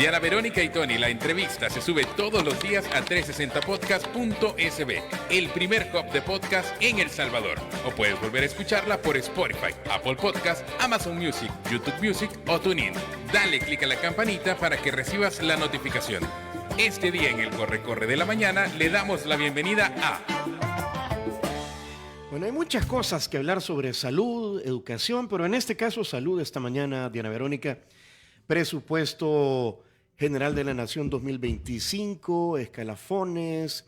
Diana Verónica y Tony, la entrevista se sube todos los días a 360podcast.sb, el primer hub de podcast en El Salvador. O puedes volver a escucharla por Spotify, Apple Podcast, Amazon Music, YouTube Music o TuneIn. Dale clic a la campanita para que recibas la notificación. Este día en el Corre de la Mañana le damos la bienvenida a... Bueno, hay muchas cosas que hablar sobre salud, educación, pero en este caso salud esta mañana, Diana Verónica. Presupuesto General de la Nación 2025, escalafones.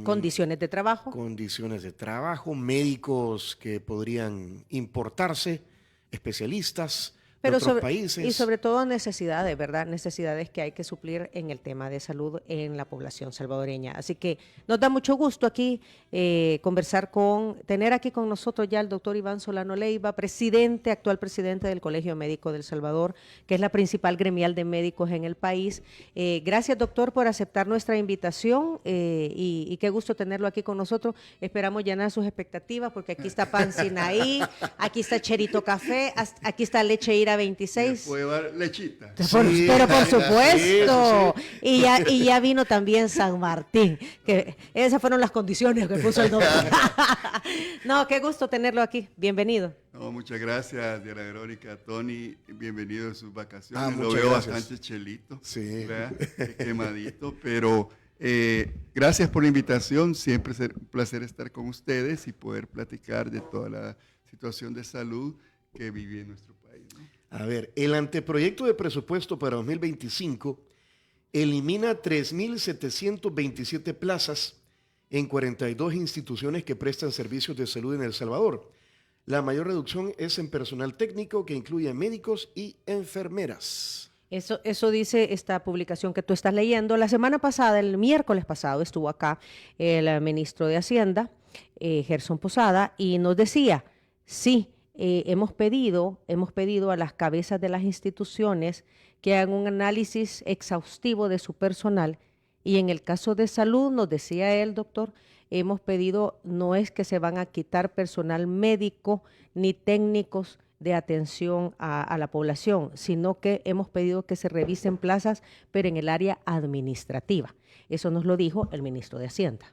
Condiciones de trabajo. Condiciones de trabajo, médicos que podrían importarse, especialistas de otros países. Y sobre todo necesidades, ¿verdad? Necesidades que hay que suplir en el tema de salud en la población salvadoreña. Así que nos da mucho gusto aquí tener aquí con nosotros ya el doctor Iván Solano Leiva, actual presidente del Colegio Médico del Salvador, que es la principal gremial de médicos en el país. Gracias, doctor, por aceptar nuestra invitación y qué gusto tenerlo aquí con nosotros. Esperamos llenar sus expectativas porque aquí está Pan Sinaí, aquí está Cherito Café, aquí está Leche Ira 26. ¿Puede dar lechita? Sí, pero por supuesto. Sí. Y ya vino también San Martín, que esas fueron las condiciones que puso el doctor. No, qué gusto tenerlo aquí. Bienvenido. No, muchas gracias, Diana Verónica, Tony, bienvenido a sus vacaciones. Lo Muchas veo gracias. bastante chelito, Sí. ¿verdad? Quemadito, pero gracias por la invitación. Siempre es un placer estar con ustedes y poder platicar de toda la situación de salud que vive en nuestro país, ¿no? A ver, el anteproyecto de presupuesto para 2025 elimina 3.727 plazas en 42 instituciones que prestan servicios de salud en El Salvador. La mayor reducción es en personal técnico, que incluye médicos y enfermeras. Eso dice esta publicación que tú estás leyendo. La semana pasada, el miércoles pasado, estuvo acá el ministro de Hacienda, Gerson Posada, y nos decía, sí, hemos pedido a las cabezas de las instituciones que hagan un análisis exhaustivo de su personal, y en el caso de salud, nos decía el doctor, hemos pedido, no es que se van a quitar personal médico ni técnicos de atención a la población, sino que hemos pedido que se revisen plazas, pero en el área administrativa. Eso nos lo dijo el ministro de Hacienda.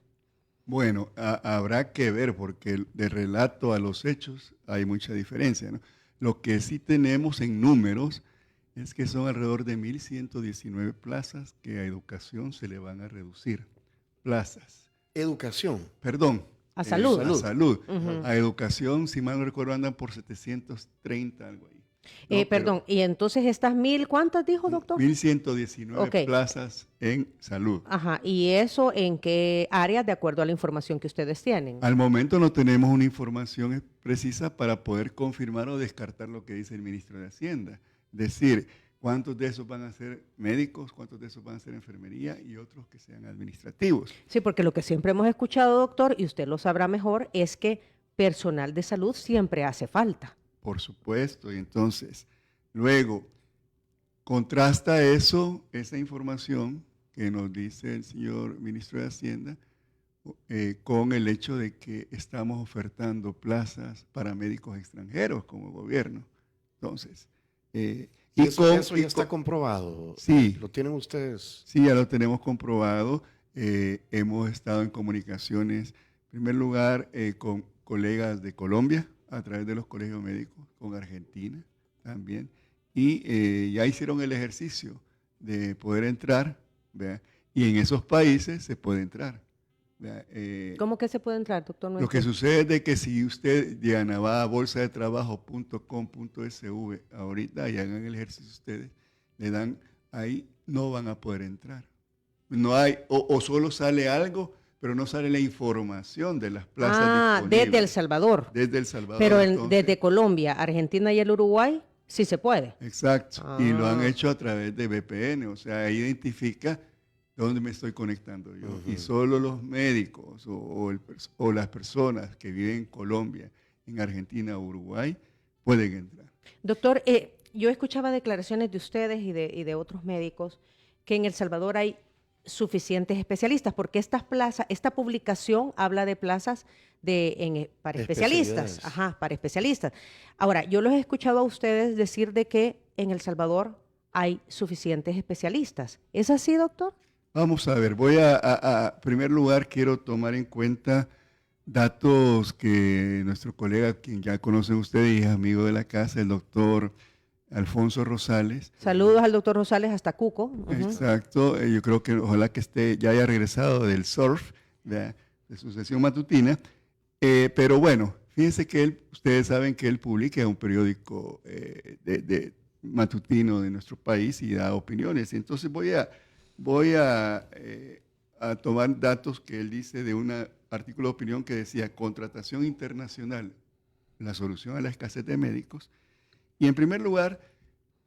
Bueno, habrá que ver, porque de relato a los hechos hay mucha diferencia, ¿no? Lo que sí tenemos en números es que son alrededor de 1.119 plazas que a educación se le van a reducir. Plazas. Educación. Perdón. A salud. A salud. Uh-huh. A educación, si mal no recuerdo, andan por 730, algo ahí. No, Perdón, y entonces estas 1.000, ¿cuántas dijo, doctor? 1.119 plazas en salud. Ajá, ¿y eso en qué áreas, de acuerdo a la información que ustedes tienen? Al momento no tenemos una información precisa para poder confirmar o descartar lo que dice el ministro de Hacienda. Es decir, cuántos de esos van a ser médicos, cuántos de esos van a ser enfermería y otros que sean administrativos. Sí, porque lo que siempre hemos escuchado, doctor, y usted lo sabrá mejor, es que personal de salud siempre hace falta. Por supuesto, y entonces, luego, contrasta esa información que nos dice el señor ministro de Hacienda, con el hecho de que estamos ofertando plazas para médicos extranjeros como gobierno. Entonces, Eso ya está comprobado. Sí. ¿Lo tienen ustedes? Sí, ya lo tenemos comprobado. Hemos estado en comunicaciones, en primer lugar, con colegas de Colombia, a través de los colegios médicos, con Argentina también, y ya hicieron el ejercicio de poder entrar, ¿verdad? Y en esos países se puede entrar. ¿Cómo que se puede entrar, doctor? Lo que sucede es de que si usted, Diana, va a bolsadetrabajo.com.sv ahorita y hagan el ejercicio ustedes, le dan ahí, no van a poder entrar. No hay, o solo sale algo, pero no sale la información de las plazas disponibles. Desde El Salvador. Desde El Salvador. Pero entonces, desde Colombia, Argentina y el Uruguay, sí se puede. Exacto. Y lo han Ah. hecho a través de VPN. O sea, ahí identifica dónde me estoy conectando yo. Uh-huh. Y solo los médicos o las personas que viven en Colombia, en Argentina o Uruguay, pueden entrar. Doctor, yo escuchaba declaraciones de ustedes y de otros médicos que en El Salvador hay suficientes especialistas, porque esta publicación habla de plazas para especialistas. Ajá, para especialistas. Ahora, yo los he escuchado a ustedes decir de que en El Salvador hay suficientes especialistas. ¿Es así, doctor? Vamos a ver, en primer lugar, quiero tomar en cuenta datos que nuestro colega, quien ya conocen ustedes y es amigo de la casa, el doctor Alfonso Rosales. Saludos al doctor Rosales hasta Cuco. Exacto, yo creo que ojalá que ya haya regresado del surf, de su sesión matutina, pero bueno, fíjense que ustedes saben que él publica un periódico matutino de nuestro país y da opiniones. Entonces voy a tomar datos que él dice de un artículo de opinión que decía contratación internacional, la solución a la escasez de médicos. Y en primer lugar,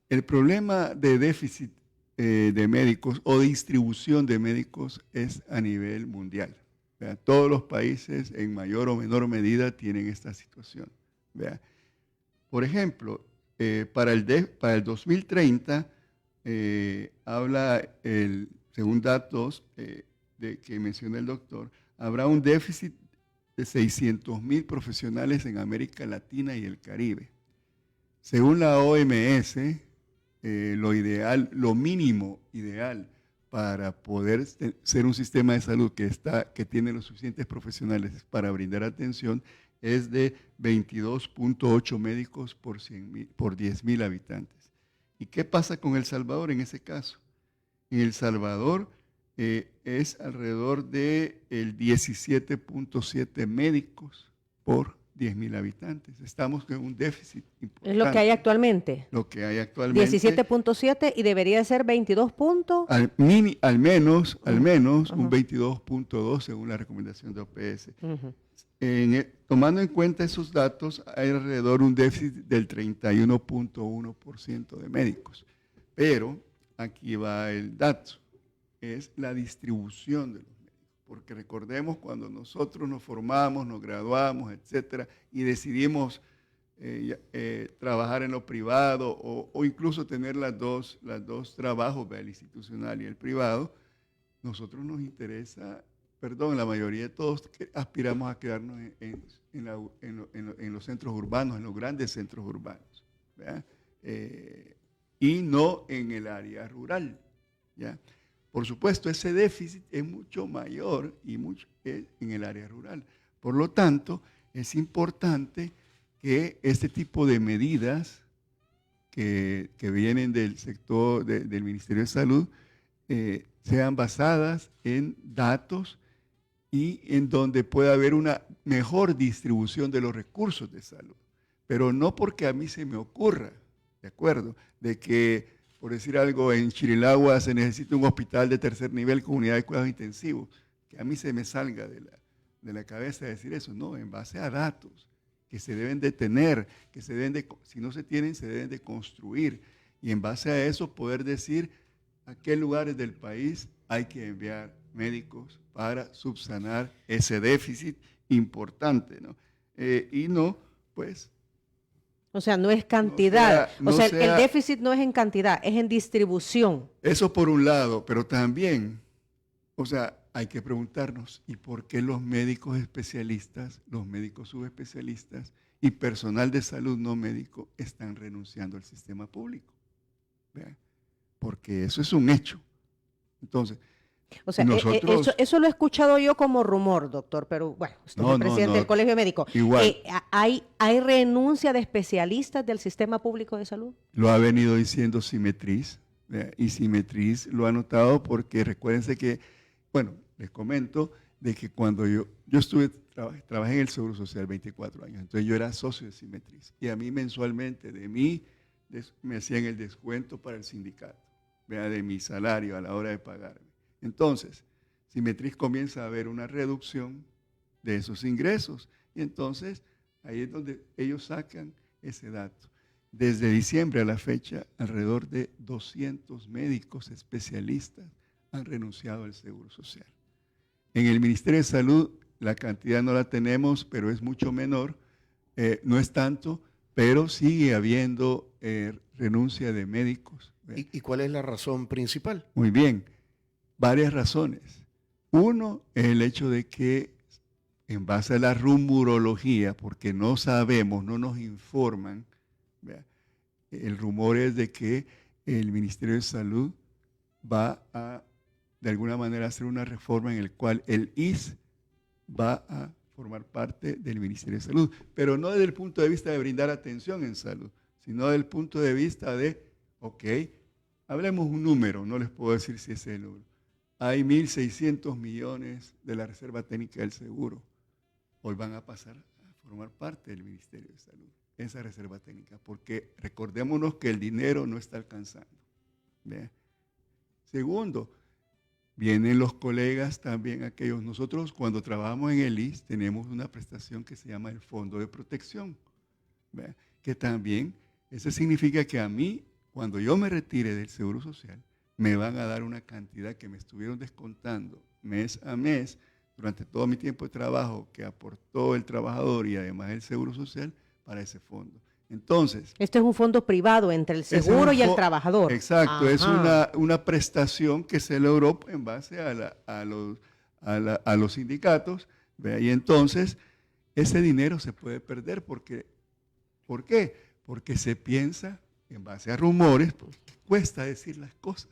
el problema de déficit de médicos o distribución de médicos es a nivel mundial. ¿Vea? Todos los países en mayor o menor medida tienen esta situación. ¿Vea? Por ejemplo, para el 2030, según datos que menciona el doctor, habrá un déficit de 600,000 profesionales en América Latina y el Caribe. Según la OMS, lo mínimo ideal para poder ser un sistema de salud que tiene los suficientes profesionales para brindar atención es de 22.8 médicos por 10,000 habitantes. ¿Y qué pasa con El Salvador en ese caso? En El Salvador es alrededor de 17.7 médicos por 10,000 habitantes. Estamos con un déficit importante. Es lo que hay actualmente. Lo que hay actualmente. 17.7 y debería ser 22 puntos. Al menos un 22.2 según la recomendación de OPS. Tomando en cuenta esos datos, hay alrededor un déficit del 31.1% de médicos. Pero aquí va el dato, es la distribución de los médicos. Porque recordemos cuando nosotros nos formamos, nos graduamos, etcétera, y decidimos trabajar en lo privado o incluso tener las dos trabajos, el institucional y el privado, nosotros nos interesa, la mayoría de todos aspiramos a quedarnos en los centros urbanos, en los grandes centros urbanos, ¿verdad? Y no en el área rural, ¿ya? Por supuesto, ese déficit es mucho mayor en el área rural. Por lo tanto, es importante que este tipo de medidas que vienen del sector del Ministerio de Salud sean basadas en datos y en donde pueda haber una mejor distribución de los recursos de salud. Pero no porque a mí se me ocurra, ¿de acuerdo?, de que por decir algo, en Chirilagua se necesita un hospital de tercer nivel con unidad de cuidados intensivos, que a mí se me salga de la cabeza decir eso. No, en base a datos que se deben de tener, si no se tienen, se deben de construir. Y en base a eso poder decir a qué lugares del país hay que enviar médicos para subsanar ese déficit importante, ¿no? Y no, pues... O sea, no es cantidad. El déficit no es en cantidad, es en distribución. Eso por un lado, pero también, hay que preguntarnos, ¿y por qué los médicos especialistas, los médicos subespecialistas y personal de salud no médico están renunciando al sistema público? ¿Vean? Porque eso es un hecho. Entonces, eso lo he escuchado yo como rumor, doctor, pero bueno, usted es el presidente del Colegio Médico. Igual. ¿Hay renuncia de especialistas del sistema público de salud? Lo ha venido diciendo Simetriz, y Simetriz lo ha notado porque recuérdense que, les comento de que cuando yo trabajé en el Seguro Social 24 años, entonces yo era socio de Simetriz y a mí mensualmente me hacían el descuento para el sindicato, de mi salario a la hora de pagarme. Entonces, Simetriz comienza a haber una reducción de esos ingresos y entonces ahí es donde ellos sacan ese dato. Desde diciembre a la fecha, alrededor de 200 médicos especialistas han renunciado al Seguro Social. En el Ministerio de Salud la cantidad no la tenemos, pero es mucho menor, no es tanto, pero sigue habiendo renuncia de médicos. ¿Y cuál es la razón principal? Muy bien. Varias razones. Uno es el hecho de que en base a la rumorología, porque no sabemos, no nos informan, ¿vea? El rumor es de que el Ministerio de Salud va a, de alguna manera, hacer una reforma en la cual el IS va a formar parte del Ministerio de Salud, pero no desde el punto de vista de brindar atención en salud, sino desde el punto de vista de, ok, hablemos un número, no les puedo decir si ese es el número. Hay 1.600 millones de la Reserva Técnica del Seguro. Hoy van a pasar a formar parte del Ministerio de Salud, esa Reserva Técnica, porque recordémonos que el dinero no está alcanzando. ¿Ve? Segundo, vienen los colegas también aquellos. Nosotros cuando trabajamos en el ISSSTE tenemos una prestación que se llama el Fondo de Protección, ¿ve? Que también, eso significa que a mí, cuando yo me retire del Seguro Social, me van a dar una cantidad que me estuvieron descontando mes a mes durante todo mi tiempo de trabajo que aportó el trabajador y además el Seguro Social para ese fondo. Entonces, esto es un fondo privado entre el seguro y el trabajador. Exacto, Ajá. es una prestación que se logró en base a los sindicatos, ¿ve? Y entonces ese dinero se puede perder porque, ¿por qué? Porque se piensa en base a rumores, porque cuesta decir las cosas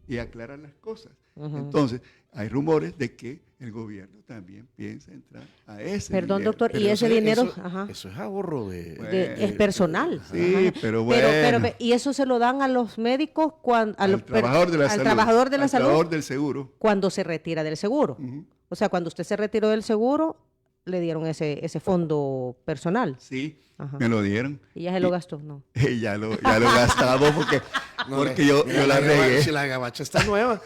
y aclarar las cosas. Entonces, hay rumores de que el gobierno también piensa entrar a ese Perdón, dinero. doctor, Pero y ese dinero eso es ahorro de... es personal. Sí, Ajá. pero bueno. ¿Y eso se lo dan a los médicos, Al trabajador de la salud, trabajador de la al salud trabajador del seguro. cuando se retira del seguro? Ujú. O sea, cuando usted se retiró del seguro, le dieron ese fondo personal. Sí, Ajá. me lo dieron. ¿Y ya se lo gastó? No. Ya lo gastamos porque yo la regué. Si la gabacha está nueva.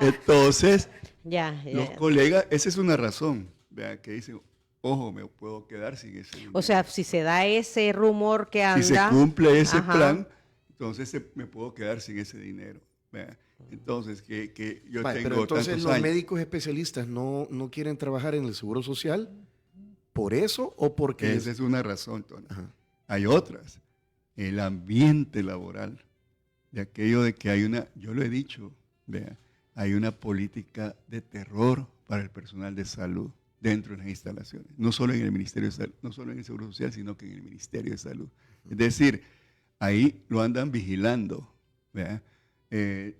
Entonces, Ya. los colegas, esa es una razón, vea, que dicen, ojo, me puedo quedar sin ese dinero. O sea, si se da ese rumor que anda... si se cumple ese Ajá. plan, entonces me puedo quedar sin ese dinero. Vea. Entonces, que yo Vale, tengo pero entonces tantos los años. médicos especialistas no quieren trabajar en el Seguro Social, ¿por eso o porque...? Esa es una razón, Tona. Ajá. Hay otras. El ambiente laboral, de aquello de que hay una, yo lo he dicho, vea, hay una política de terror para el personal de salud dentro de las instalaciones, no solo en el Ministerio de Salud, no solo en el Seguro Social, sino que en el Ministerio de Salud. Es decir, ahí lo andan vigilando, vea.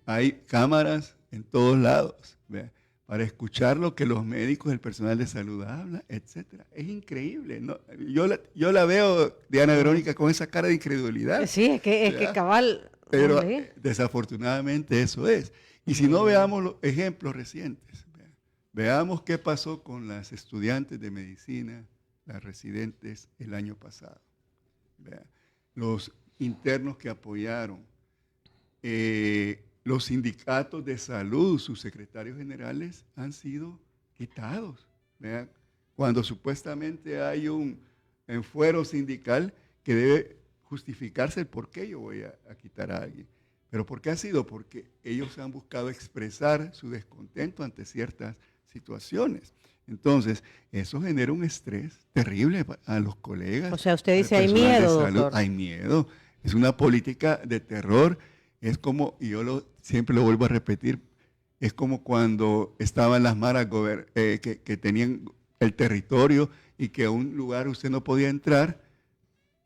Hay cámaras en todos lados, vea, para escuchar lo que los médicos, el personal de salud habla, etcétera. Es increíble, ¿no? Yo la veo, Diana Verónica, con esa cara de incredulidad. Sí, es que cabal... Pero hombre. desafortunadamente eso es. Y si no, veamos los ejemplos recientes. Veamos qué pasó con las estudiantes de medicina, las residentes el año pasado. Los internos que apoyaron, los sindicatos de salud, sus secretarios generales han sido quitados. Cuando supuestamente hay un fuero sindical que debe justificarse el por qué yo voy a quitar a alguien. ¿Pero por qué ha sido? Porque ellos han buscado expresar su descontento ante ciertas situaciones. Entonces, eso genera un estrés terrible a los colegas. O sea, usted dice al hay personal de miedo, salud. doctor. Hay miedo. Es una política de terror. Es como, y yo siempre lo vuelvo a repetir, es como cuando estaban las maras que tenían el territorio y que a un lugar usted no podía entrar.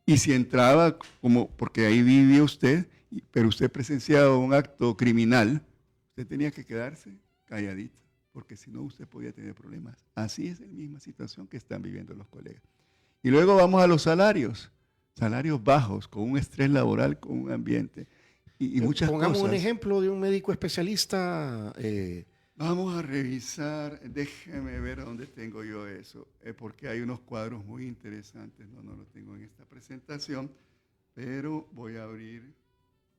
Y si entraba, como porque ahí vivía usted, pero usted presenciaba un acto criminal, usted tenía que quedarse calladito, porque si no usted podía tener problemas. Así es la misma situación que están viviendo los colegas. Y luego vamos a los salarios bajos, con un estrés laboral, con un ambiente y muchas Pongamos cosas. un ejemplo de un médico especialista. Vamos a revisar, déjeme ver dónde tengo yo eso, porque hay unos cuadros muy interesantes, no lo tengo en esta presentación, pero voy a abrir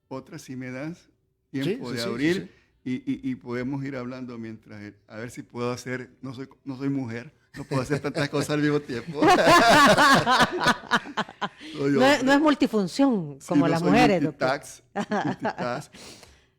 otra si me das tiempo de abrir. Sí. Y podemos ir hablando mientras, a ver si puedo hacer, no soy mujer, no puedo hacer tantas cosas al mismo tiempo. No es multifunción como sí, las mujeres, doctor. Multitask.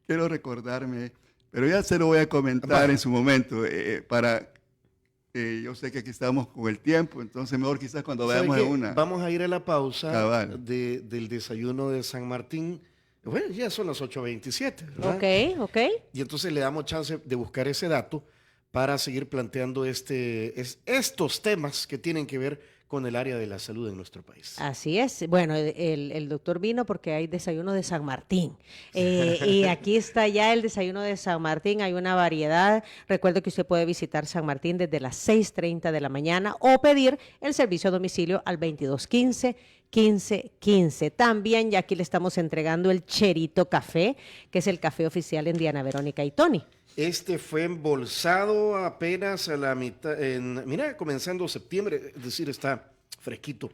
Quiero recordarme, pero ya se lo voy a comentar en su momento, yo sé que aquí estamos con el tiempo, entonces mejor quizás cuando veamos en una. Vamos a ir a la pausa Cabal. del desayuno de San Martín. Bueno, ya son las 8:27, ¿verdad? Ok. Y entonces le damos chance de buscar ese dato para seguir planteando estos temas que tienen que ver con el área de la salud en nuestro país. Así es. Bueno, el doctor vino porque hay desayuno de San Martín. Y aquí está ya el desayuno de San Martín. Hay una variedad. Recuerde que usted puede visitar San Martín desde las 6:30 de la mañana o pedir el servicio a domicilio al 2215-1515. También ya aquí le estamos entregando el Cherito Café, que es el café oficial en Diana Verónica y Tony. Este fue embolsado apenas a la mitad, mira, comenzando septiembre, es decir, está fresquito.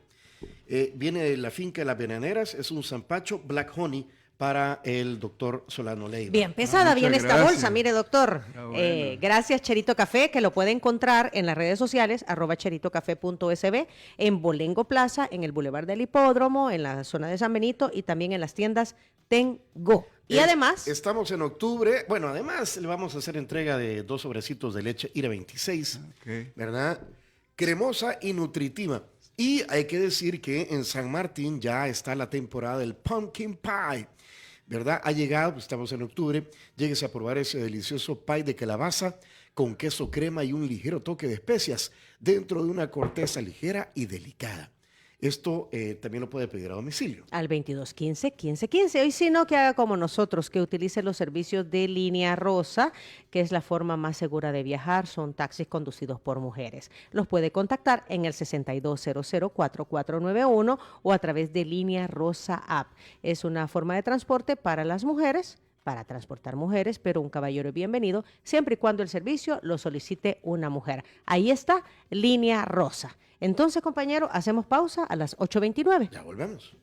Viene de la finca de las Venaneras, es un zampacho Black Honey para el doctor Solano Leiva. Bien pesada viene esta gracias. bolsa, mire doctor. Bueno. Gracias Cherito Café, que lo puede encontrar en las redes sociales, @cheritocafé.sb, en Bolengo Plaza, en el Boulevard del Hipódromo, en la zona de San Benito y también en las tiendas Tengo. Y además... Estamos en octubre, bueno, además le vamos a hacer entrega de 2 sobrecitos de leche IRA 26, Ok. ¿verdad? Cremosa y nutritiva. Y hay que decir que en San Martín ya está la temporada del Pumpkin Pie, ¿verdad? Ha llegado, pues estamos en octubre, llegues a probar ese delicioso pie de calabaza con queso crema y un ligero toque de especias dentro de una corteza ligera y delicada. Esto también lo puede pedir a domicilio. Al 2215-1515. Hoy si no, que haga como nosotros, que utilice los servicios de Línea Rosa, que es la forma más segura de viajar. Son taxis conducidos por mujeres. Los puede contactar en el 6200-4491 o a través de Línea Rosa App. Es una forma de transporte para las mujeres, para transportar mujeres, pero un caballero es bienvenido siempre y cuando el servicio lo solicite una mujer. Ahí está Línea Rosa. Entonces, compañero, hacemos pausa a las 8:29. Ya volvemos.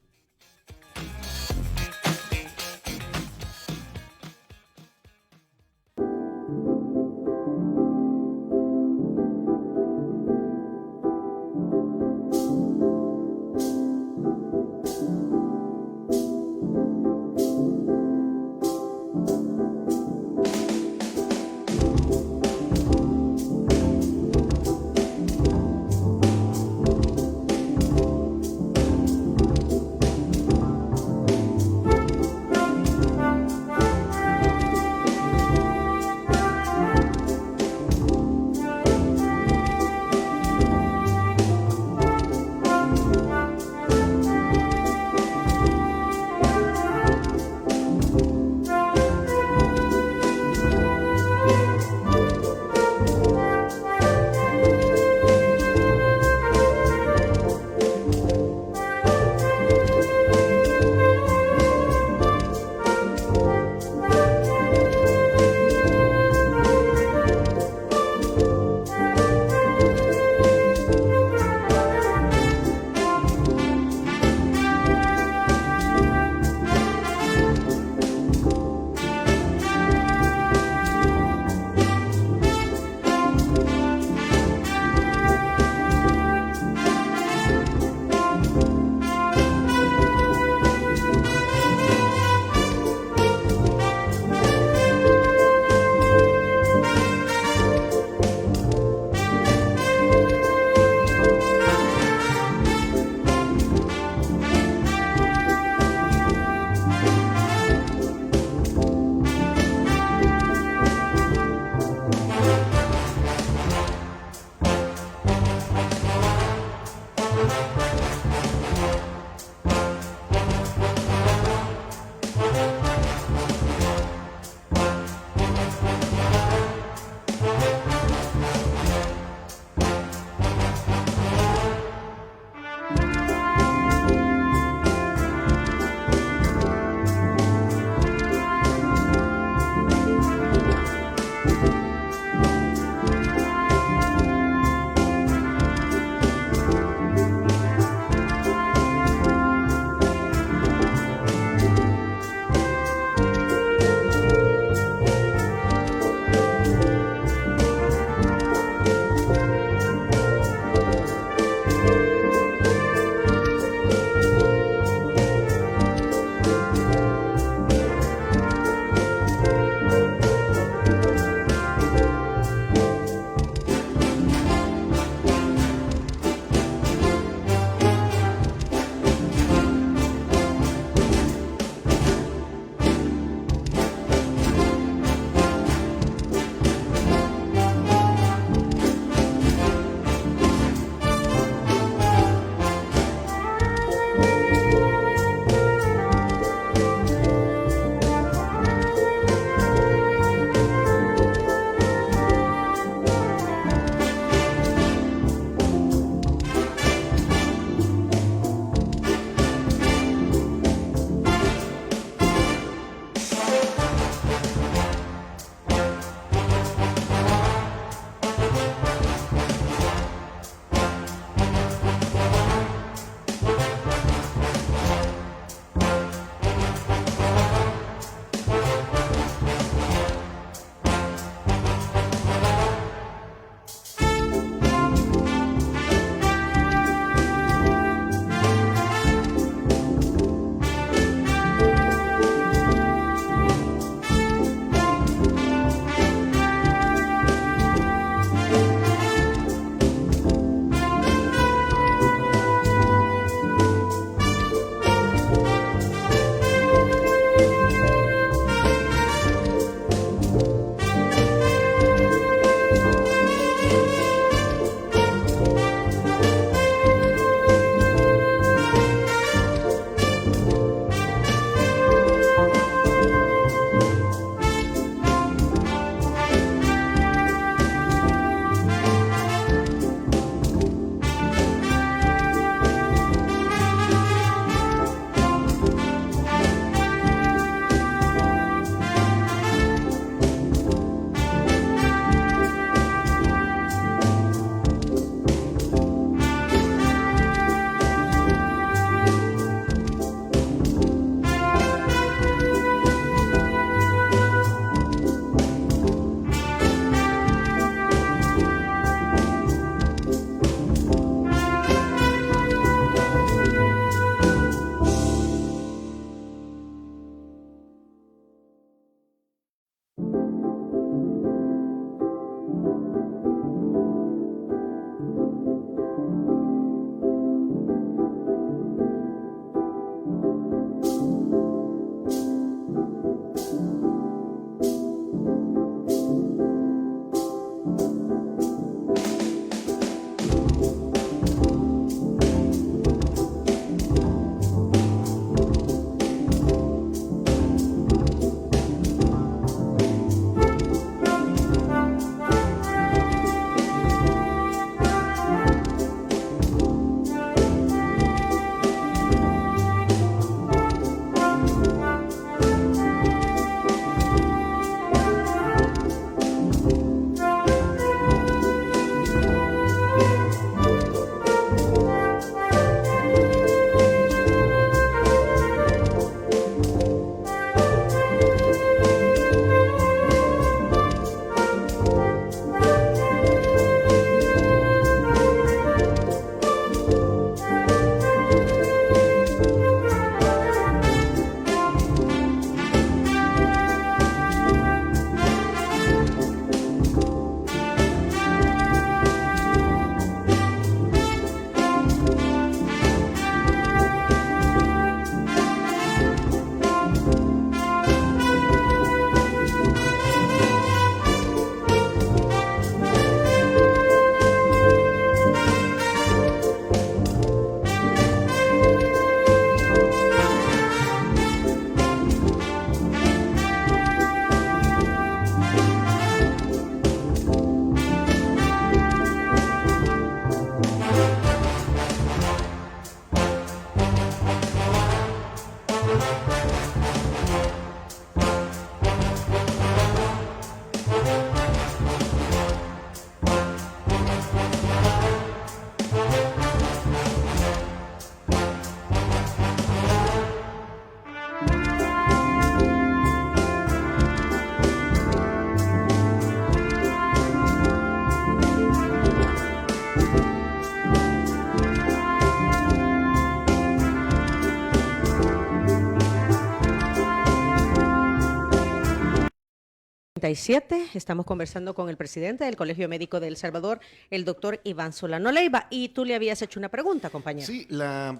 37. Estamos conversando con el presidente del Colegio Médico de El Salvador, el doctor Iván Solano Leiva. Y tú le habías hecho una pregunta, compañero. Sí,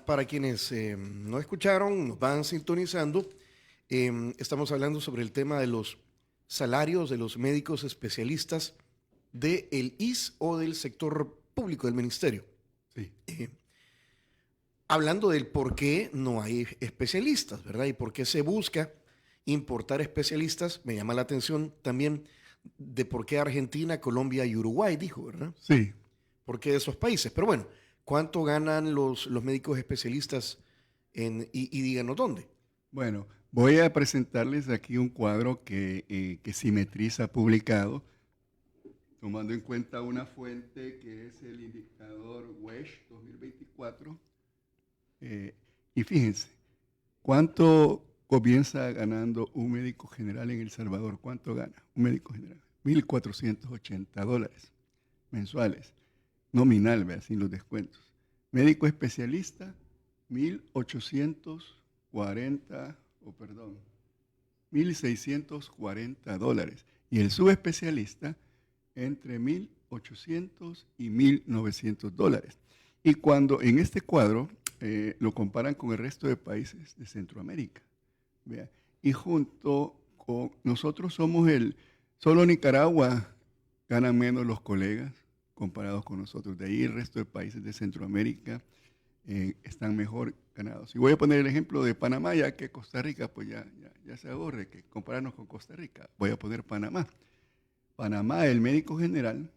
para quienes no escucharon, nos van sintonizando, estamos hablando sobre el tema de los salarios de los médicos especialistas del IS o del sector público del ministerio. Sí. Hablando del por qué no hay especialistas, ¿verdad? Y por qué se busca importar especialistas. Me llama la atención también de por qué Argentina, Colombia y Uruguay, dijo, ¿verdad? Sí. ¿Por qué de esos países? Pero bueno, ¿cuánto ganan los médicos especialistas y díganos dónde? Bueno, voy a presentarles aquí un cuadro que Simetriz ha publicado, tomando en cuenta una fuente que es el indicador WESH 2024. Y fíjense, ¿cuánto comienza ganando un médico general en El Salvador? ¿Cuánto gana un médico general? $1,480 mensuales, nominal, ¿verdad? Sin los descuentos. Médico especialista, $1,640. Y el subespecialista, entre $1,800 y $1,900. Y cuando en este cuadro lo comparan con el resto de países de Centroamérica, ¿vea? Y junto con nosotros solo Nicaragua ganan menos los colegas comparados con nosotros. De ahí el resto de países de Centroamérica están mejor ganados. Y voy a poner el ejemplo de Panamá, ya que Costa Rica pues ya se aburre que compararnos con Costa Rica. Voy a poner Panamá. Panamá, el médico general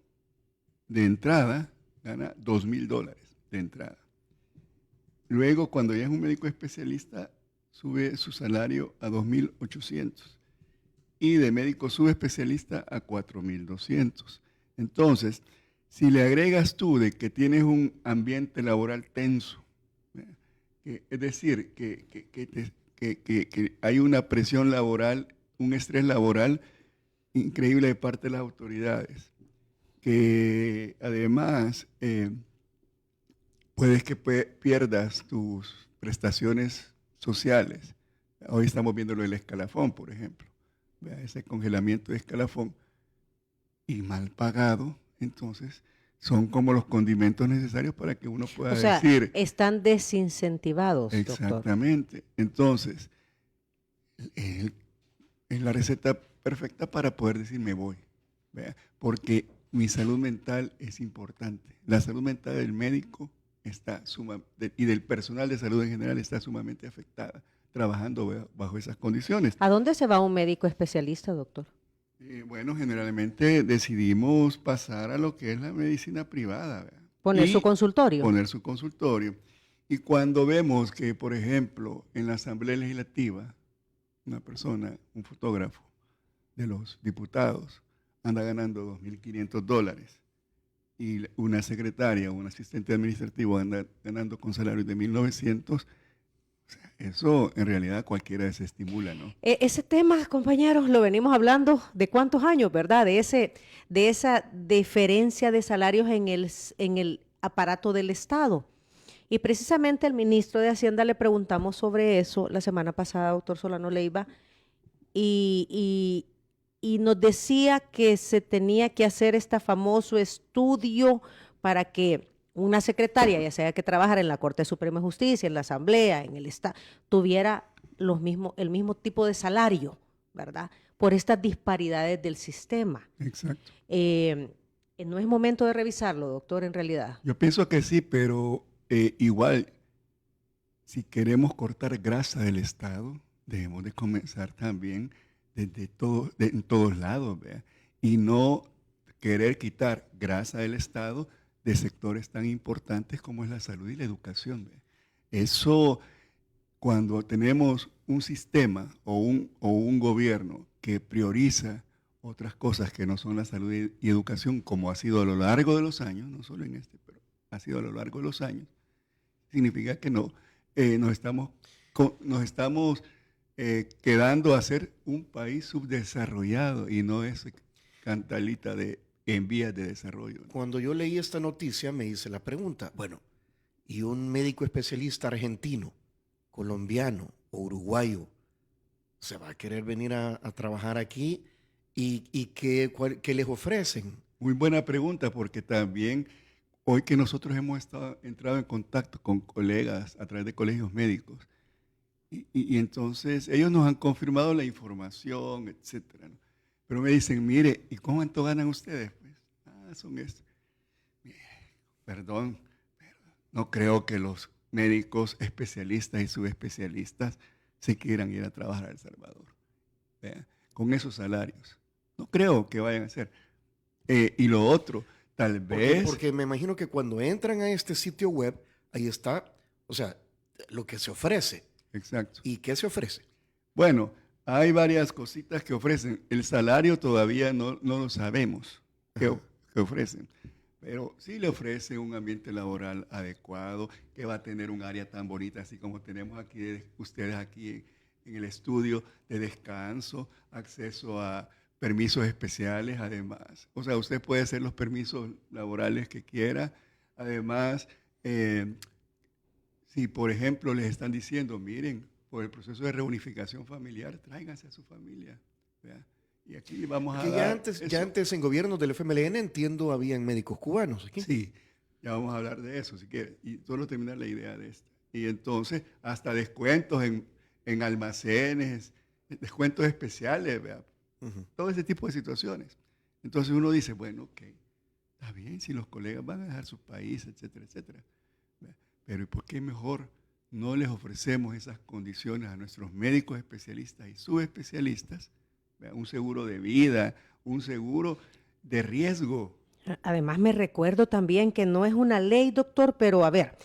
de entrada gana $2,000 de entrada. Luego, cuando ya es un médico especialista, sube su salario a $2,800 y de médico subespecialista a $4,200. Entonces, si le agregas tú de que tienes un ambiente laboral tenso, es decir, que hay una presión laboral, un estrés laboral increíble de parte de las autoridades, que además puedes que pierdas tus prestaciones sociales. Hoy estamos viendo lo del escalafón, por ejemplo. Vea, ese congelamiento de escalafón y mal pagado, entonces son como los condimentos necesarios para que uno pueda decir. Están desincentivados, Exactamente. Doctor. Entonces, es la receta perfecta para poder decir me voy. Vea, porque mi salud mental es importante. La salud mental del médico y del personal de salud en general está sumamente afectada, trabajando bajo esas condiciones. ¿A dónde se va un médico especialista, doctor? Bueno, generalmente decidimos pasar a lo que es la medicina privada. ¿Verdad? Poner su consultorio. Poner su consultorio. Y cuando vemos que, por ejemplo, en la Asamblea Legislativa, una persona, un fotógrafo de los diputados, anda ganando $2,500 y una secretaria o un asistente administrativo anda ganando con salarios de $1,900, o sea, eso en realidad cualquiera desestimula, ¿no? Ese tema, compañeros, lo venimos hablando de cuántos años, ¿verdad? De esa diferencia de salarios en el aparato del Estado. Y precisamente al ministro de Hacienda le preguntamos sobre eso la semana pasada, doctor Solano Leiva, y nos decía que se tenía que hacer este famoso estudio para que una secretaria, ya sea que trabajara en la Corte Suprema de Justicia, en la Asamblea, en el Estado, tuviera el mismo tipo de salario, ¿verdad? Por estas disparidades del sistema. Exacto. ¿No es momento de revisarlo, doctor, en realidad? Yo pienso que sí, pero igual, si queremos cortar grasa del Estado, debemos de comenzar también en todos lados, ¿vea? Y no querer quitar grasa del Estado de sectores tan importantes como es la salud y la educación, ¿vea? Eso, cuando tenemos un sistema o un gobierno que prioriza otras cosas que no son la salud y educación, como ha sido a lo largo de los años, no solo en este, pero ha sido a lo largo de los años, significa que nos estamos quedando a ser un país subdesarrollado y no es cantalita en vías de desarrollo. Cuando yo leí esta noticia me hice la pregunta, bueno, ¿y un médico especialista argentino, colombiano o uruguayo se va a querer venir a trabajar aquí ¿Y qué les ofrecen? Muy buena pregunta, porque también hoy que nosotros hemos entrado en contacto con colegas a través de colegios médicos, y entonces ellos nos han confirmado la información, etcétera, ¿no? Pero me dicen, mire, ¿y cuánto ganan ustedes? Pues, son esto. Mire, perdón, pero no creo que los médicos especialistas y subespecialistas se quieran ir a trabajar a El Salvador, ¿vea? Con esos salarios. No creo que vayan a hacer. Y lo otro, tal vez... Porque me imagino que cuando entran a este sitio web, ahí está, o sea, lo que se ofrece. Exacto. ¿Y qué se ofrece? Bueno, hay varias cositas que ofrecen. El salario todavía no lo sabemos qué ofrecen, pero sí le ofrecen un ambiente laboral adecuado, que va a tener un área tan bonita, así como tenemos aquí ustedes aquí en el estudio, de descanso, acceso a permisos especiales, además. O sea, usted puede hacer los permisos laborales que quiera. Además, si por ejemplo les están diciendo, miren, por el proceso de reunificación familiar, tráiganse a su familia, ¿verdad? Y aquí vamos Porque a dar ya antes en gobiernos del FMLN, entiendo, habían médicos cubanos aquí. Sí, ya vamos a hablar de eso si quiere. Y solo terminar la idea de esta. Y entonces, hasta descuentos en almacenes, descuentos especiales, ¿verdad? Todo ese tipo de situaciones. Entonces uno dice, bueno, ok, está bien si los colegas van a dejar su país, etcétera, etcétera. ¿Verdad? Pero ¿y por qué mejor no les ofrecemos esas condiciones a nuestros médicos especialistas y subespecialistas? ¿Verdad? Un seguro de vida, un seguro de riesgo. Además, me recuerdo también que no es una ley, doctor, pero a ver,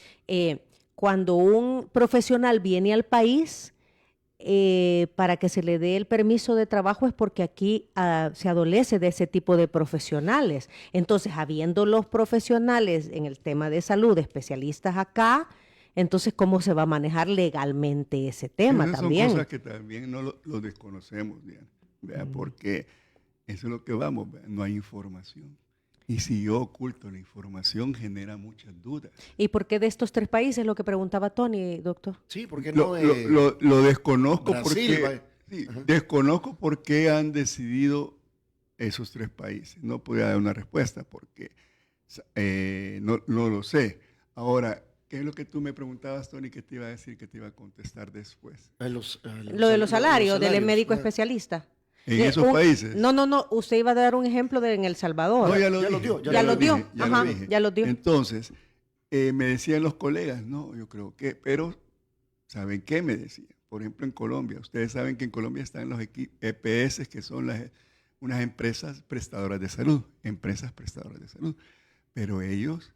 cuando un profesional viene al país, para que se le dé el permiso de trabajo es porque aquí se adolece de ese tipo de profesionales. Entonces, habiendo los profesionales en el tema de salud, especialistas acá, entonces, ¿cómo se va a manejar legalmente ese tema Esas también? son cosas que también no lo desconocemos, Diana, ¿verdad? Porque eso es lo que vamos, ¿verdad? No hay información. Y si yo oculto la información, genera muchas dudas. ¿Y por qué de estos 3 países, lo que preguntaba Tony, doctor? Sí, porque no Lo desconozco Brasil, porque desconozco por qué han decidido esos 3 países. No podría dar una respuesta porque no lo sé. Ahora, ¿qué es lo que tú me preguntabas, Tony, que te iba a decir, que te iba a contestar después? Lo de los salarios del médico especialista. En esos países. No, usted iba a dar un ejemplo en El Salvador. No, ya lo dio. Ya lo dio. Entonces, me decían los colegas, no, yo creo que, pero, ¿saben qué me decían? Por ejemplo, en Colombia, ustedes saben que en Colombia están los EPS, que son unas empresas prestadoras de salud, pero ellos,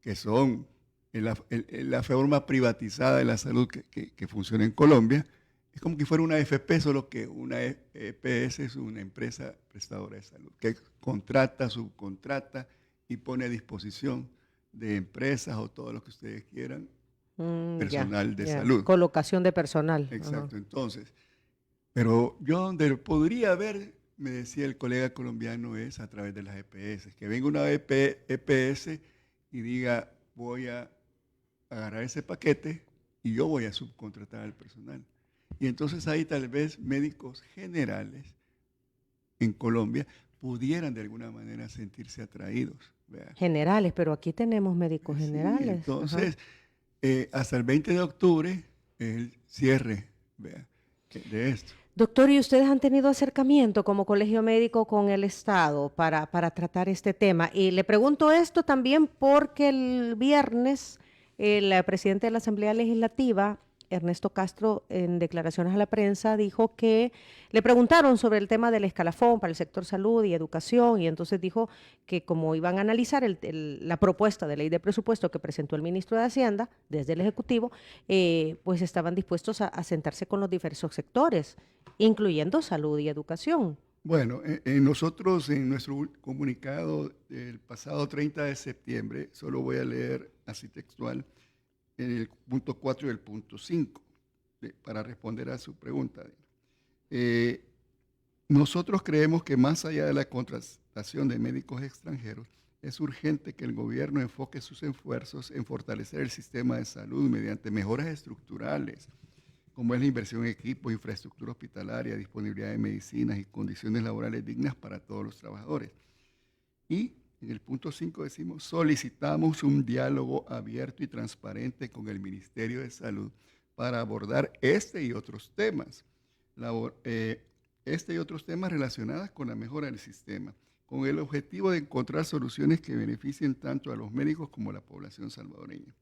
que son en la forma privatizada de la salud que funciona en Colombia, es como que fuera una AFP, solo que una EPS es una empresa prestadora de salud, que contrata, subcontrata y pone a disposición de empresas o todo lo que ustedes quieran, personal de salud. Colocación de personal. Exacto, entonces, pero yo donde podría ver, me decía el colega colombiano, es a través de las EPS, que venga una EPS y diga, voy a agarrar ese paquete y yo voy a subcontratar al personal. Y entonces ahí tal vez médicos generales en Colombia pudieran de alguna manera sentirse atraídos. ¿Verdad? Generales, pero aquí tenemos médicos generales. Entonces, hasta el 20 de octubre es el cierre, ¿verdad?, de esto. Doctor, ¿y ustedes han tenido acercamiento como colegio médico con el Estado para tratar este tema? Y le pregunto esto también porque el viernes el presidente de la Asamblea Legislativa, Ernesto Castro, en declaraciones a la prensa, dijo que le preguntaron sobre el tema del escalafón para el sector salud y educación, y entonces dijo que como iban a analizar la propuesta de ley de presupuesto que presentó el ministro de Hacienda desde el Ejecutivo, pues estaban dispuestos a sentarse con los diversos sectores, incluyendo salud y educación. Bueno, nosotros en nuestro comunicado del pasado 30 de septiembre, solo voy a leer así textual, en el punto 4 y el punto 5, para responder a su pregunta. Nosotros creemos que más allá de la contratación de médicos extranjeros, es urgente que el gobierno enfoque sus esfuerzos en fortalecer el sistema de salud mediante mejoras estructurales, como es la inversión en equipos, infraestructura hospitalaria, disponibilidad de medicinas y condiciones laborales dignas para todos los trabajadores. Y en el punto 5 decimos, solicitamos un diálogo abierto y transparente con el Ministerio de Salud para abordar este y otros temas. Este y otros temas relacionados con la mejora del sistema, con el objetivo de encontrar soluciones que beneficien tanto a los médicos como a la población salvadoreña.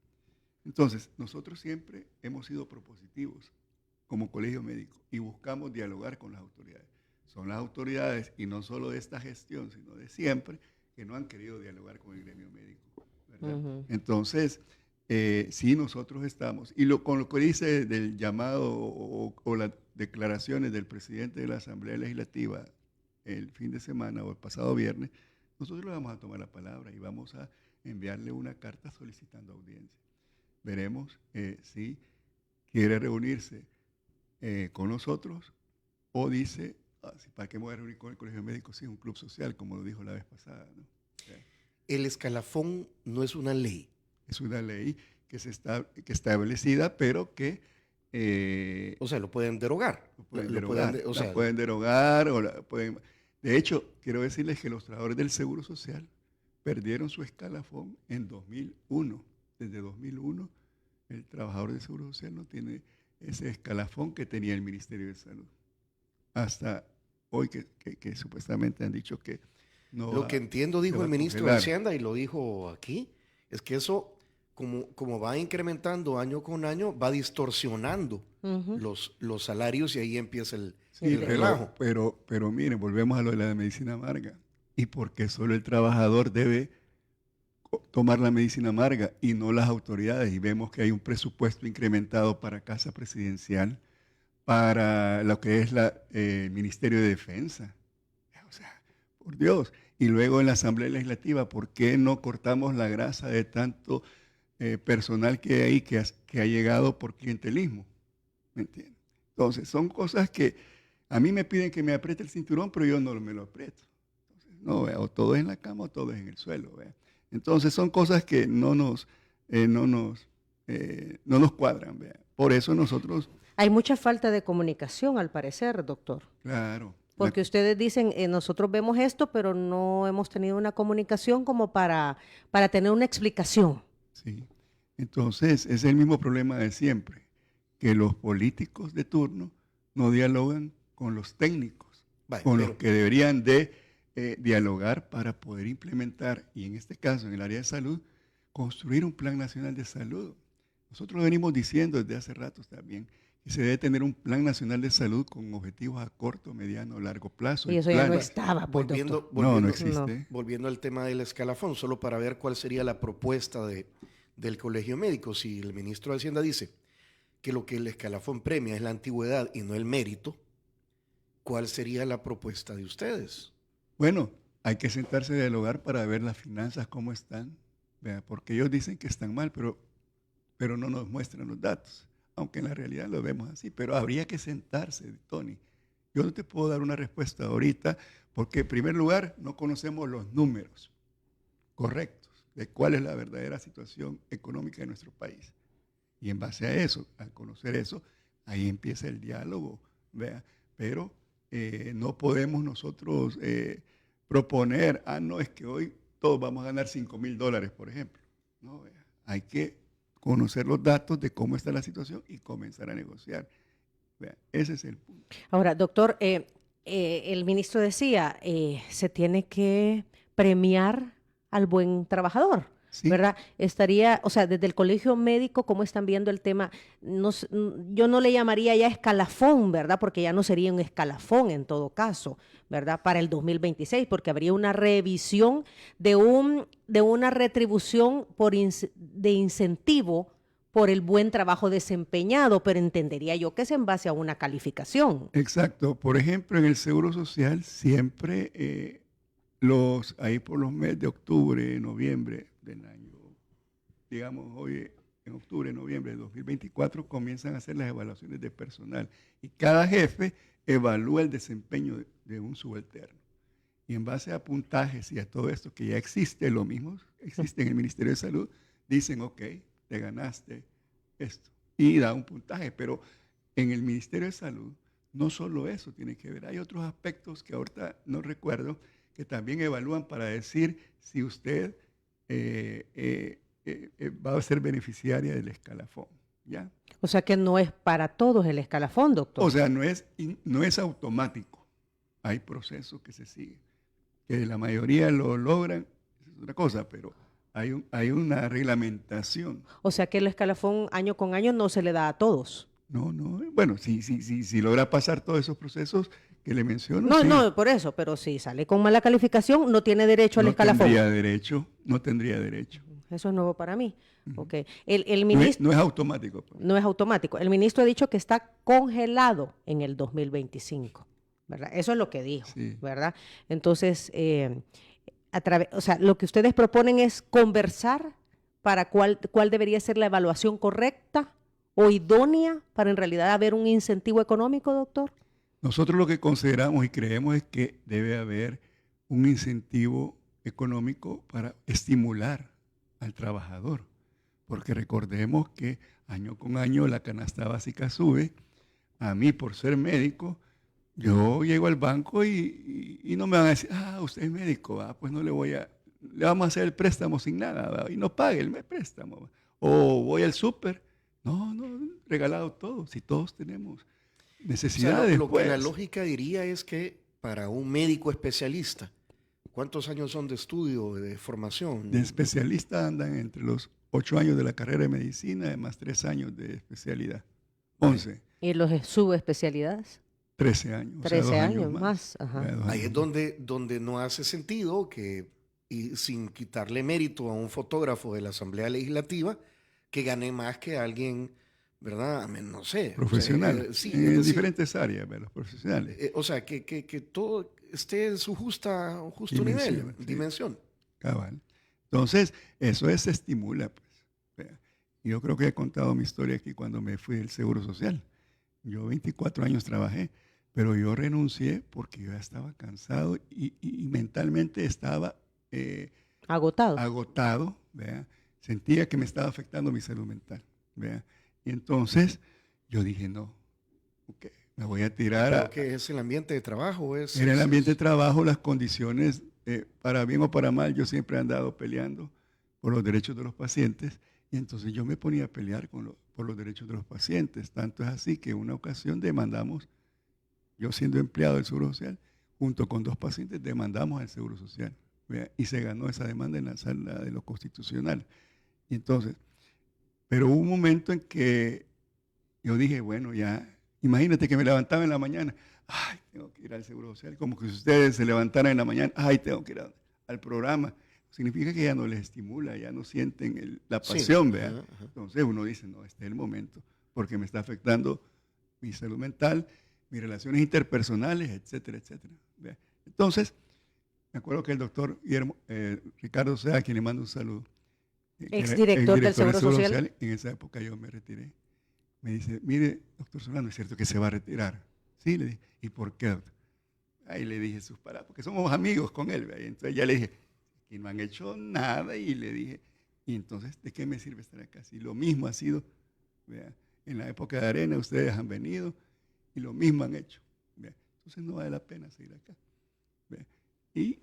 Entonces, nosotros siempre hemos sido propositivos como colegio médico y buscamos dialogar con las autoridades. Son las autoridades, y no solo de esta gestión, sino de siempre, que no han querido dialogar con el gremio médico, ¿verdad? Uh-huh. Entonces, sí, nosotros estamos, y con lo que dice del llamado o las declaraciones del presidente de la Asamblea Legislativa el fin de semana o el pasado viernes, nosotros le vamos a tomar la palabra y vamos a enviarle una carta solicitando audiencia. Veremos si quiere reunirse con nosotros o dice, ¿para qué me voy a reunir con el colegio médico si es un club social, como lo dijo la vez pasada, ¿no? El escalafón no es una ley. Es una ley que está establecida, pero que... o sea, lo pueden derogar. La pueden derogar o la pueden... De hecho, quiero decirles que los trabajadores del Seguro Social perdieron su escalafón en 2001. Desde 2001, el trabajador del Seguro Social no tiene ese escalafón que tenía el Ministerio de Salud. Hasta hoy que supuestamente han dicho que no. Lo que entiendo, dijo el ministro de Hacienda, y lo dijo aquí, es que eso, como va incrementando año con año, va distorsionando los salarios y ahí empieza el relajo. Pero miren, volvemos a lo de la medicina amarga. ¿Y por qué solo el trabajador debe tomar la medicina amarga y no las autoridades? Y vemos que hay un presupuesto incrementado para Casa Presidencial, para lo que es el Ministerio de Defensa. O sea, por Dios. Y luego en la Asamblea Legislativa, ¿por qué no cortamos la grasa de tanto personal que hay que ha llegado por clientelismo? ¿Me entiendes? Entonces, son cosas que a mí me piden que me apriete el cinturón, pero yo no me lo aprieto. Entonces, no, o todo es en la cama o todo es en el suelo. ¿Vea? Entonces, son cosas que no nos cuadran. ¿Vea? Por eso nosotros... Hay mucha falta de comunicación, al parecer, doctor. Claro. Porque ustedes dicen, nosotros vemos esto, pero no hemos tenido una comunicación como para tener una explicación. Sí. Entonces, es el mismo problema de siempre, que los políticos de turno no dialogan con los técnicos, los que deberían de dialogar para poder implementar, y en este caso, en el área de salud, construir un plan nacional de salud. Nosotros lo venimos diciendo desde hace rato también, y se debe tener un plan nacional de salud con objetivos a corto, mediano, largo plazo. Y eso ya no estaba, pues, no existe. Volviendo al tema del escalafón, solo para ver cuál sería la propuesta del colegio médico. Si el ministro de Hacienda dice que lo que el escalafón premia es la antigüedad y no el mérito, ¿cuál sería la propuesta de ustedes? Bueno, hay que sentarse a dialogar para ver las finanzas cómo están, ¿vea? Porque ellos dicen que están mal, pero no nos muestran los datos. Aunque en la realidad lo vemos así, pero habría que sentarse, Tony. Yo no te puedo dar una respuesta ahorita, porque en primer lugar no conocemos los números correctos de cuál es la verdadera situación económica de nuestro país. Y en base a eso, al conocer eso, ahí empieza el diálogo, ¿vea? Pero no podemos nosotros proponer, no, es que hoy todos vamos a ganar $5,000, por ejemplo. No, ¿vea? Hay que conocer los datos de cómo está la situación y comenzar a negociar. Vea, ese es el punto. Ahora, doctor, el ministro decía, se tiene que premiar al buen trabajador, sí, ¿verdad? Estaría, o sea, desde el colegio médico, ¿cómo están viendo el tema? Yo no le llamaría ya escalafón, ¿verdad? Porque ya no sería un escalafón en todo caso, ¿verdad? Para el 2026, porque habría una revisión de una retribución de incentivo por el buen trabajo desempeñado, pero entendería yo que es en base a una calificación. Exacto. Por ejemplo, en el Seguro Social siempre ahí por los meses de octubre, noviembre del año, digamos hoy en octubre, noviembre de 2024, comienzan a hacer las evaluaciones de personal y cada jefe evalúa el desempeño de un subalterno. Y en base a puntajes y a todo esto que ya existe, lo mismo existe en el Ministerio de Salud, dicen, ok, te ganaste esto y da un puntaje, pero en el Ministerio de Salud, no solo eso tiene que ver, hay otros aspectos que ahorita no recuerdo, que también evalúan para decir si usted va a ser beneficiaria del escalafón, ¿ya? O sea que no es para todos el escalafón, doctor. O sea, no es automático. Hay procesos que se siguen. Que la mayoría lo logran, es otra cosa, pero hay una reglamentación. O sea que el escalafón año con año no se le da a todos. No, bueno, si logra pasar todos esos procesos que le menciono. No, sí. no, por eso, pero si sale con mala calificación, no tiene derecho al escalafón. No tendría derecho. Eso es nuevo para mí. Okay. No es automático. Pues. No es automático. El ministro ha dicho que está congelado en el 2025, ¿verdad? Eso es lo que dijo, sí. ¿verdad? Entonces, o sea, lo que ustedes proponen es conversar para cuál debería ser la evaluación correcta o idónea para en realidad haber un incentivo económico, doctor. Nosotros lo que consideramos y creemos es que debe haber un incentivo económico para estimular al trabajador, porque recordemos que año con año la canasta básica sube. A mí, por ser médico, yo llego al banco y no me van a decir, usted es médico, pues no le vamos a hacer el préstamo sin nada, ¿va? Y no pague el préstamo, ¿va? O voy al súper, no, regalado todo, si todos tenemos necesidades. O sea, lo pues. que la lógica diría es que para un médico especialista, ¿cuántos años son de estudio, de formación? De especialista andan entre los 8 años de la carrera de medicina, más 3 años de especialidad. 11. ¿Y los subespecialidades? 13 años. 13 o sea, años más. Ajá. Ahí es donde no hace sentido que, y sin quitarle mérito a un fotógrafo de la Asamblea Legislativa, que gane más que alguien, ¿verdad? No sé. Profesional. O sea, sí, en diferentes áreas, los profesionales. O sea, que todo esté en su justo nivel, sí. dimensión. Cabal. Entonces, eso se estimula. Pues. Yo creo que he contado mi historia aquí cuando me fui del Seguro Social. Yo 24 años trabajé, pero yo renuncié porque yo ya estaba cansado y mentalmente estaba agotado, ¿vea? Sentía que me estaba afectando mi salud mental, ¿vea? Y entonces yo dije, no, okay, me voy a tirar ¿Pero qué es el ambiente de trabajo? Era el ambiente de trabajo, las condiciones, para bien o para mal, yo siempre he andado peleando por los derechos de los pacientes y entonces yo me ponía a pelear por los derechos de los pacientes. Tanto es así que en una ocasión demandamos, yo siendo empleado del Seguro Social, junto con 2 pacientes demandamos al Seguro Social, ¿vea? Y se ganó esa demanda en la sala de lo constitucional. Y entonces, pero hubo un momento en que yo dije, bueno, ya, imagínate que me levantaba en la mañana, tengo que ir al Seguro Social, como que si ustedes se levantaran en la mañana, tengo que ir al programa. Significa que ya no les estimula, ya no sienten la pasión, ¿vea? Ajá. Entonces uno dice, no, este es el momento, porque me está afectando mi salud mental, mis relaciones interpersonales, etcétera, etcétera, ¿vea? Entonces, me acuerdo que el doctor Ricardo Sea, a quien le mando un saludo, exdirector del Seguro Social. En esa época yo me retiré. Me dice, mire, doctor Solano, ¿es cierto que se va a retirar? Sí, le dije, ¿y por qué, doctor? Ahí le dije sus palabras, porque somos amigos con él. ¿Ve? Entonces ya le dije, que no han hecho nada, y le dije, y entonces, ¿de qué me sirve estar acá? Si lo mismo ha sido, ¿vea? En la época de Arena ustedes han venido y lo mismo han hecho. ¿Vea? Entonces no vale la pena seguir acá. ¿Vea? Y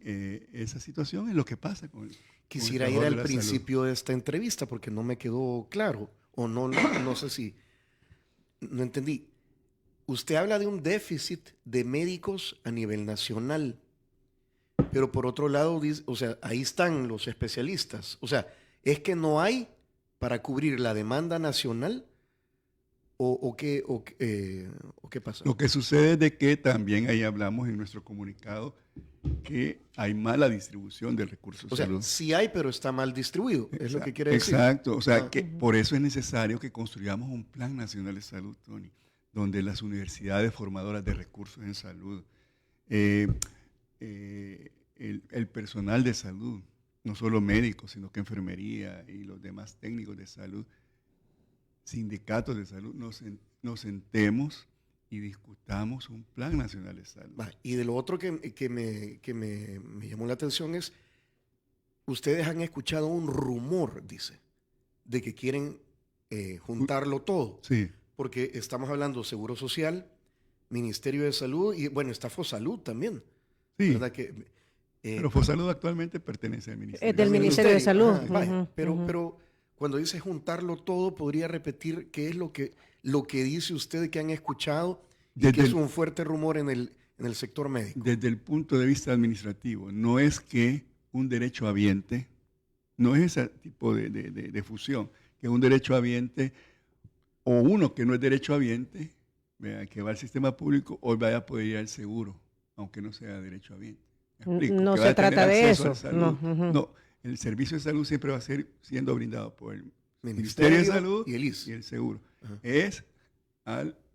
esa situación es lo que pasa con el Quisiera ir al principio de esta entrevista porque no me quedó claro, o no sé si, no entendí. Usted habla de un déficit de médicos a nivel nacional, pero por otro lado, o sea, ahí están los especialistas. O sea, ¿es que no hay para cubrir la demanda nacional o qué pasa? Lo que sucede es de que también ahí hablamos en nuestro comunicado que hay mala distribución de recursos de salud. O sea, sí hay, pero está mal distribuido, es lo que quiere decir. Exacto, o sea, que por eso es necesario que construyamos un plan nacional de salud, Tony, donde las universidades formadoras de recursos en salud, el personal de salud, no solo médicos, sino que enfermería y los demás técnicos de salud, sindicatos de salud, nos sentemos y discutamos un plan nacional de salud. Y de lo otro que me llamó la atención es, ustedes han escuchado un rumor, dice, de que quieren juntarlo todo. Sí. porque estamos hablando Seguro Social, Ministerio de Salud y, bueno, está Fosalud también. Sí, ¿Verdad que, pero Fosalud actualmente pertenece al Ministerio. Es del Ministerio de Salud. Ajá, vaya, Ujú, pero, ujú. pero cuando dice juntarlo todo, ¿podría repetir qué es lo que dice usted que han escuchado y que es un fuerte rumor en el sector médico? Desde el punto de vista administrativo, no es que un derechohabiente, no es ese tipo de fusión, que un derechohabiente o uno que no es derechohabiente, vea, que va al sistema público, hoy vaya a poder ir al seguro, aunque no sea derechohabiente. ¿Me explico? No Que se vaya a tener trata de acceso a eso. la salud. No, ujú. No, el servicio de salud siempre va a ser siendo brindado por el Ministerio de Salud y el IS. y el seguro. Ajá. Es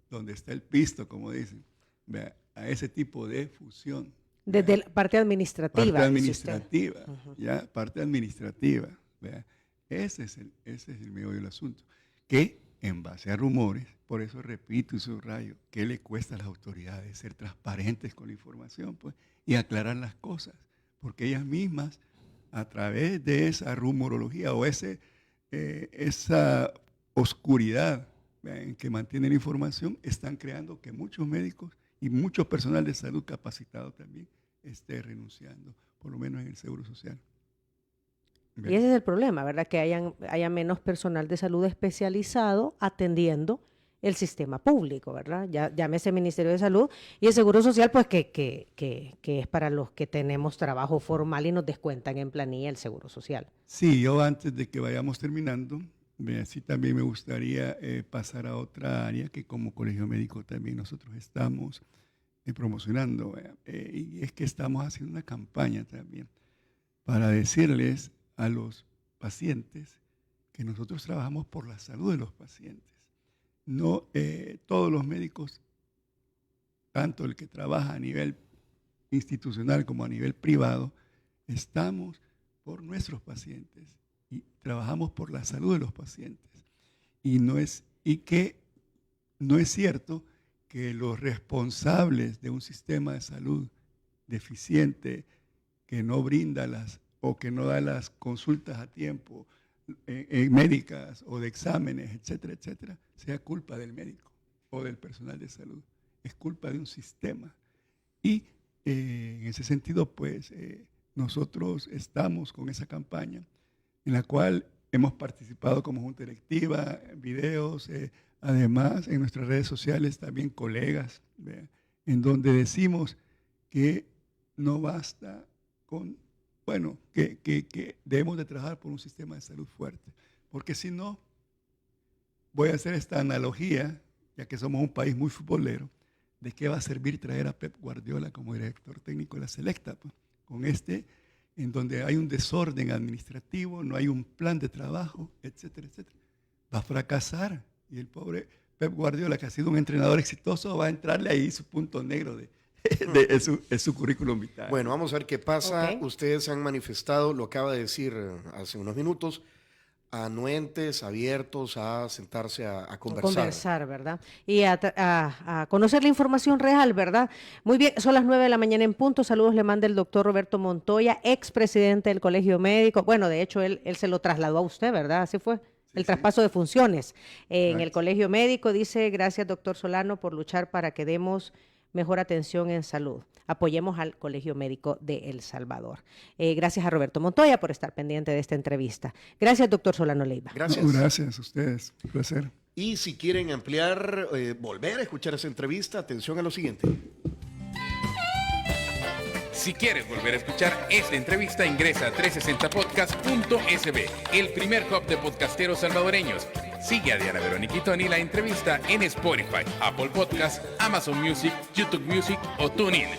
donde está el pisto, como dicen, vea, a ese tipo de fusión. Desde la parte administrativa. Parte dice usted. administrativa, Ujú. ya, parte administrativa. ¿Vea? Ese es el meollo del asunto. Que en base a rumores, por eso repito y subrayo, ¿qué le cuesta a las autoridades ser transparentes con la información, pues, y aclarar las cosas? Porque ellas mismas, a través de esa rumorología o esa oscuridad, ¿vea?, en que mantienen la información, están creando que muchos médicos y mucho personal de salud capacitado también esté renunciando, por lo menos en el Seguro Social. Y ese es el problema, ¿verdad? Que haya menos personal de salud especializado atendiendo el sistema público, ¿verdad? Llámese Ministerio de Salud y el Seguro Social, pues que es para los que tenemos trabajo formal y nos descuentan en planilla el Seguro Social. Sí, yo antes de que vayamos terminando, sí también me gustaría pasar a otra área que como Colegio Médico también nosotros estamos promocionando, y es que estamos haciendo una campaña también para decirles a los pacientes que nosotros trabajamos por la salud de los pacientes. No todos los médicos, tanto el que trabaja a nivel institucional como a nivel privado, estamos por nuestros pacientes y trabajamos por la salud de los pacientes. Y que no es cierto que los responsables de un sistema de salud deficiente, que no brinda o que no da las consultas a tiempo, médicas o de exámenes, etcétera, etcétera, sea culpa del médico o del personal de salud. Es culpa de un sistema. Y en ese sentido, pues, nosotros estamos con esa campaña en la cual hemos participado como junta directiva, videos, además en nuestras redes sociales también colegas, ¿vea?, en donde decimos que no basta con, bueno, que debemos de trabajar por un sistema de salud fuerte, porque si no, voy a hacer esta analogía, ya que somos un país muy futbolero, ¿de qué va a servir traer a Pep Guardiola como director técnico de la Selecta? Pues, con en donde hay un desorden administrativo, no hay un plan de trabajo, etcétera, etcétera. Va a fracasar y el pobre Pep Guardiola, que ha sido un entrenador exitoso, va a entrarle ahí su punto negro es su currículum vitae. Bueno, vamos a ver qué pasa. Ok. Ustedes han manifestado, lo acaba de decir hace unos minutos, anuentes, abiertos a sentarse a conversar. ¿Verdad? Y a conocer la información real, ¿verdad? Muy bien, son las 9 de la mañana en punto. Saludos le manda el doctor Roberto Montoya, expresidente del Colegio Médico. Bueno, de hecho, él se lo trasladó a usted, ¿verdad? Así fue. El traspaso de funciones en el Colegio Médico. Dice, gracias, doctor Solano, por luchar para que demos mejor atención en salud. Apoyemos al Colegio Médico de El Salvador. Gracias a Roberto Montoya por estar pendiente de esta entrevista. Gracias, doctor Solano Leiva. Gracias. No, gracias a ustedes, un placer. Y si quieren ampliar, volver a escuchar esa entrevista, atención a lo siguiente. Si quieres volver a escuchar esta entrevista, ingresa a 360podcast.sb, el primer hub de podcasteros salvadoreños. Sigue a Diana Verónica y Tony la entrevista en Spotify, Apple Podcasts, Amazon Music, YouTube Music o TuneIn.